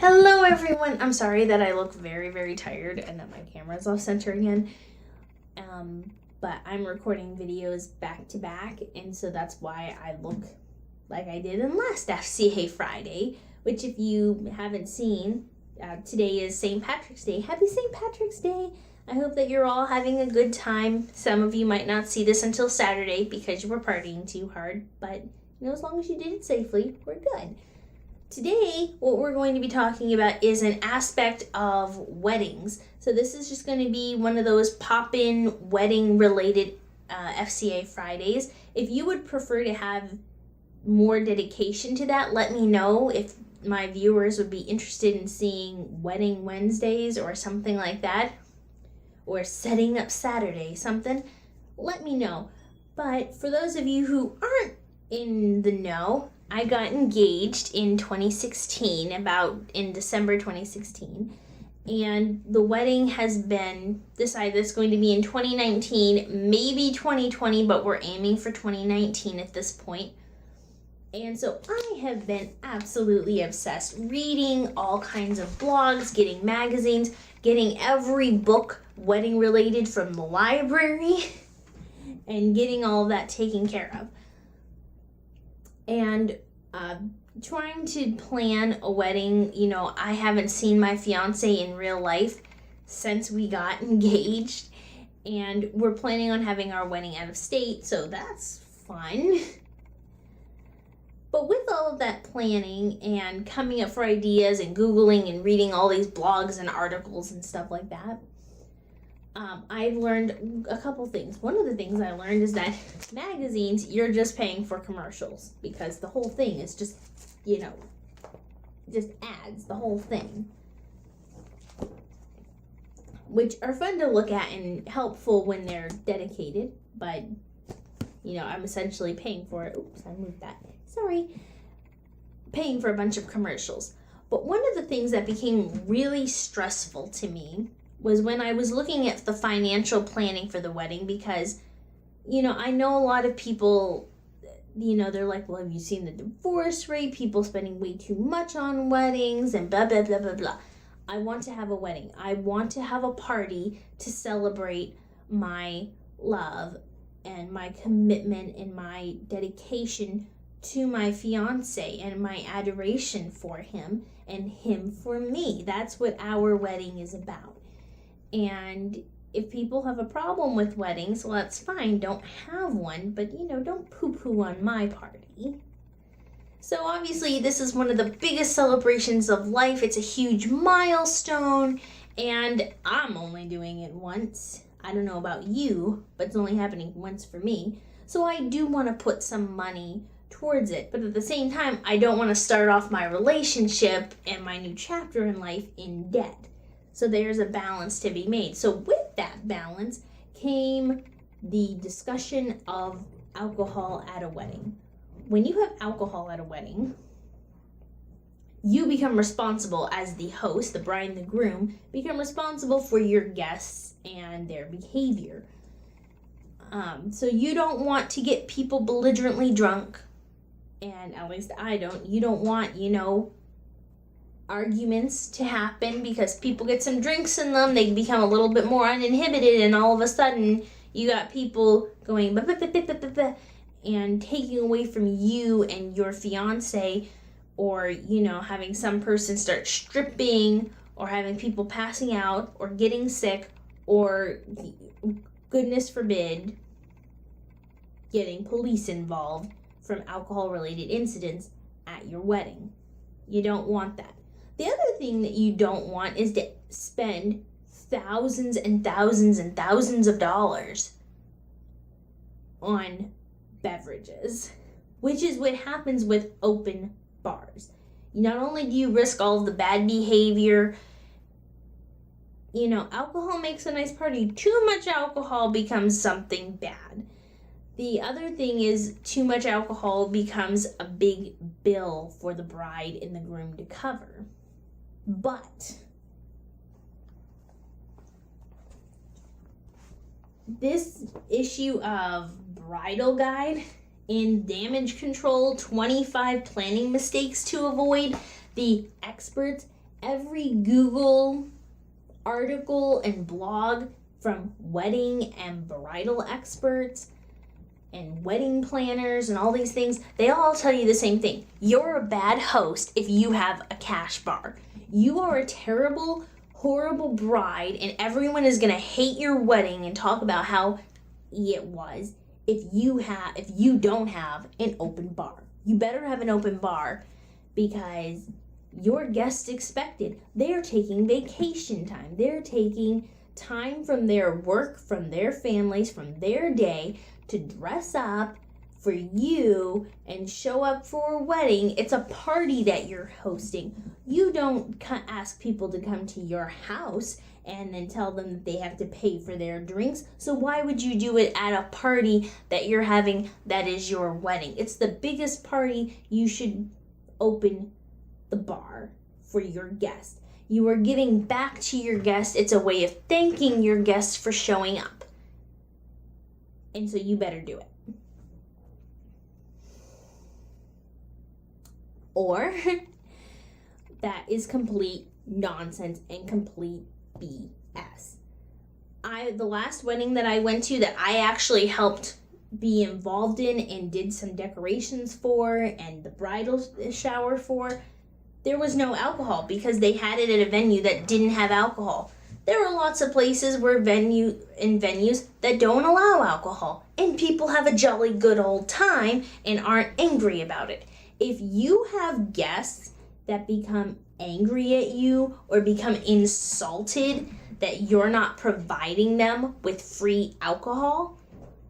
Hello everyone! I'm sorry that I look very, very tired and that my camera's off center again. But I'm recording videos back to back, and so that's why I look like I did in last FCA Friday, which if you haven't seen, today is St. Patrick's Day. Happy St. Patrick's Day! I hope that you're all having a good time. Some of you might not see this until Saturday because you were partying too hard, but as long as you did it safely, we're good. Today, what we're going to be talking about is an aspect of weddings. So this is just going to be one of those pop-in wedding-related FCA Fridays. If you would prefer to have more dedication to that, let me know if my viewers would be interested in seeing Wedding Wednesdays or something like that, or Setting Up Saturday, something. Let me know. But for those of you who aren't in the know, I got engaged in 2016, in December 2016, and the wedding has been decided it's going to be in 2019, maybe 2020, but we're aiming for 2019 at this point. And so I have been absolutely obsessed, reading all kinds of blogs, getting magazines, getting every book wedding related from the library, and getting all of that taken care of. And trying to plan a wedding. I haven't seen my fiance in real life since we got engaged, and we're planning on having our wedding out of state, so that's fun. But with all of that planning and coming up for ideas and Googling and reading all these blogs and articles and stuff like that, I've learned a couple things. One of the things I learned is that magazines, you're just paying for commercials because the whole thing is just, just ads, the whole thing. Which are fun to look at and helpful when they're dedicated, but, I'm essentially paying for it. Oops, I moved that. Sorry. Paying for a bunch of commercials. But one of the things that became really stressful to me was when I was looking at the financial planning for the wedding, because, I know a lot of people, they're like, well, have you seen the divorce rate? People spending way too much on weddings and blah, blah, blah, blah, blah. I want to have a wedding. I want to have a party to celebrate my love and my commitment and my dedication to my fiance and my adoration for him and him for me. That's what our wedding is about. And if people have a problem with weddings, well, that's fine. Don't have one, but, don't poo-poo on my party. So obviously, this is one of the biggest celebrations of life. It's a huge milestone, and I'm only doing it once. I don't know about you, but it's only happening once for me. So I do want to put some money towards it, but at the same time, I don't want to start off my relationship and my new chapter in life in debt. So there's a balance to be made. So with that balance came the discussion of alcohol at a wedding. When you have alcohol at a wedding, you become responsible as the host, the bride and the groom, become responsible for your guests and their behavior. So you don't want to get people belligerently drunk, and at least I don't. You don't want, arguments to happen because people get some drinks in them, they become a little bit more uninhibited, and all of a sudden you got people going bah, bah, bah, bah, bah, bah, bah, and taking away from you and your fiance, or having some person start stripping, or having people passing out or getting sick, or goodness forbid getting police involved from alcohol related incidents at your wedding. You don't want that. The other thing that you don't want is to spend thousands and thousands and thousands of dollars on beverages, which is what happens with open bars. Not only do you risk all of the bad behavior, alcohol makes a nice party. Too much alcohol becomes something bad. The other thing is too much alcohol becomes a big bill for the bride and the groom to cover. But this issue of bridal guide in damage control, 25 planning mistakes to avoid, the experts every Google article and blog from wedding and bridal experts and wedding planners and all these things, they all tell you the same thing. You're a bad host if you have a cash bar. You are a terrible, horrible bride, and everyone is going to hate your wedding and talk about how it was if you don't have an open bar. You better have an open bar, because your guests expected. They're taking vacation time. They're taking time from their work, from their families, from their day to dress up for you and show up for a wedding. It's a party that you're hosting. You don't ask people to come to your house and then tell them that they have to pay for their drinks. So why would you do it at a party that you're having that is your wedding? It's the biggest party. You should open the bar for your guests. You are giving back to your guests. It's a way of thanking your guests for showing up. And so you better do it. Or that is complete nonsense and complete BS. The last wedding that I went to that I actually helped be involved in and did some decorations for and the bridal shower for, there was no alcohol because they had it at a venue that didn't have alcohol. There are lots of places where venues that don't allow alcohol, and people have a jolly good old time and aren't angry about it. If you have guests that become angry at you or become insulted that you're not providing them with free alcohol,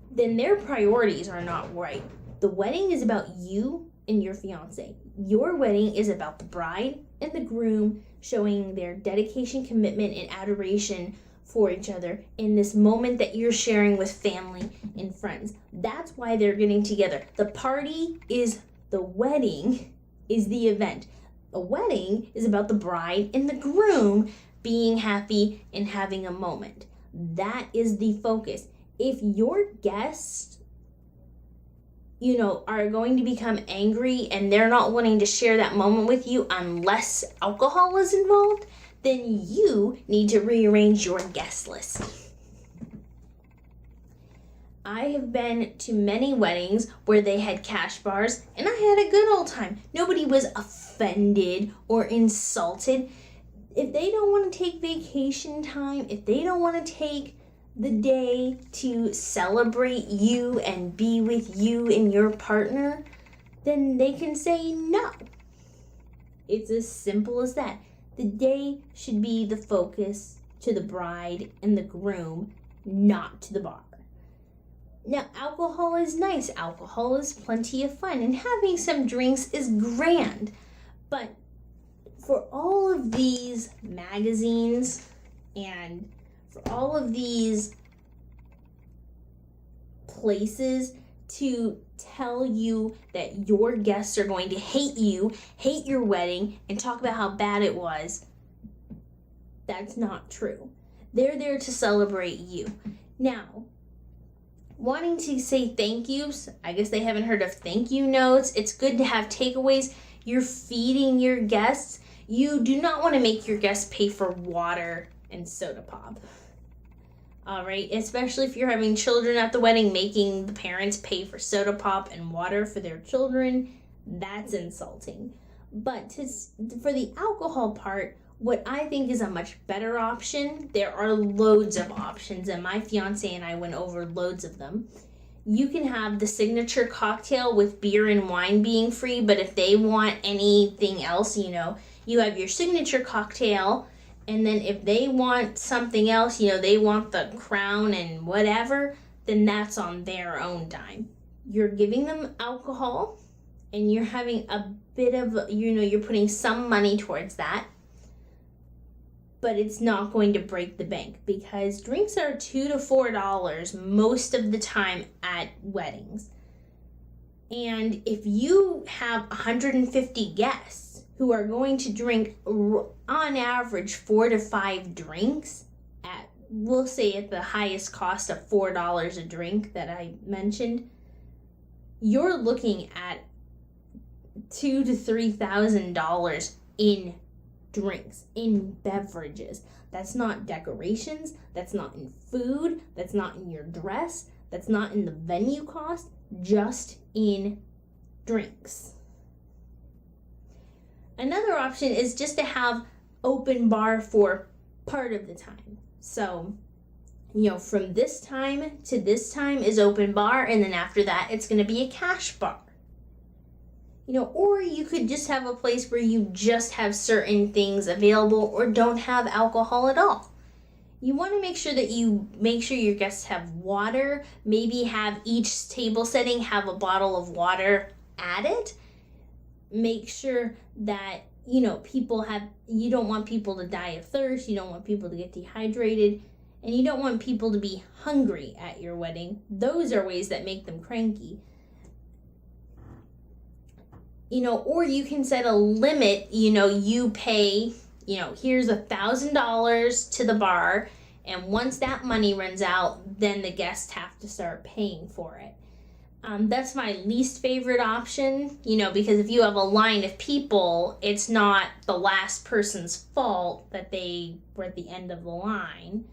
then their priorities are not right. The wedding is about you and your fiance. Your wedding is about the bride and the groom showing their dedication, commitment, and adoration for each other in this moment that you're sharing with family and friends. That's why they're getting together. The party is the wedding, is the event. A wedding is about the bride and the groom being happy and having a moment. That is the focus. If your guests, are going to become angry and they're not wanting to share that moment with you unless alcohol is involved, then you need to rearrange your guest list. I have been to many weddings where they had cash bars, and I had a good old time. Nobody was offended or insulted. If they don't want to take vacation time, if they don't want to take the day to celebrate you and be with you and your partner, then they can say no. It's as simple as that. The day should be the focus to the bride and the groom, not to the bar. Now, alcohol is nice. Alcohol is plenty of fun, and having some drinks is grand. But for all of these magazines and for all of these places to tell you that your guests are going to hate you, hate your wedding, and talk about how bad it was, that's not true. They're there to celebrate you. Now, wanting to say thank yous, I guess they haven't heard of thank you notes. It's good to have takeaways. You're feeding your guests. You do not want to make your guests pay for water and soda pop. All right, especially if you're having children at the wedding, making the parents pay for soda pop and water for their children, that's insulting. But for the alcohol part, what I think is a much better option, there are loads of options, and my fiance and I went over loads of them. You can have the signature cocktail with beer and wine being free, but if they want anything else, you have your signature cocktail, and then if they want something else, they want the crown and whatever, then that's on their own dime. You're giving them alcohol, and you're having a bit of, you're putting some money towards that, but it's not going to break the bank because drinks are $2 to $4 most of the time at weddings. And if you have 150 guests who are going to drink on average 4 to 5 drinks at, we'll say at the highest cost of $4 a drink that I mentioned, you're looking at $2,000 to $3,000 in drinks, in beverages. That's not decorations, that's not in food, that's not in your dress, that's not in the venue cost, just in drinks. Another option is just to have open bar for part of the time. So, from this time to this time is open bar, and then after that it's going to be a cash bar. Or you could just have a place where you just have certain things available or don't have alcohol at all. You want to make sure that your guests have water, maybe have each table setting have a bottle of water added. Make sure that, you don't want people to die of thirst, you don't want people to get dehydrated, and you don't want people to be hungry at your wedding. Those are ways that make them cranky. Or you can set a limit, you pay, here's $1,000 to the bar, and once that money runs out, then the guests have to start paying for it. That's my least favorite option, because if you have a line of people, it's not the last person's fault that they were at the end of the line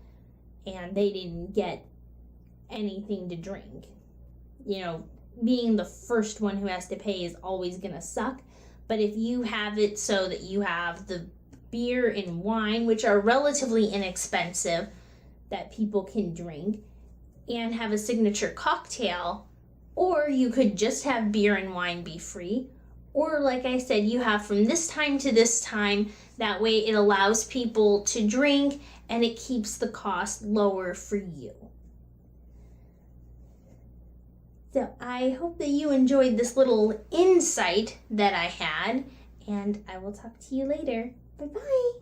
and they didn't get anything to drink. Being the first one who has to pay is always going to suck. But if you have it so that you have the beer and wine, which are relatively inexpensive, that people can drink, and have a signature cocktail, or you could just have beer and wine be free, or like I said, you have from this time to this time, that way it allows people to drink and it keeps the cost lower for you. So I hope that you enjoyed this little insight that I had, and I will talk to you later. Bye-bye.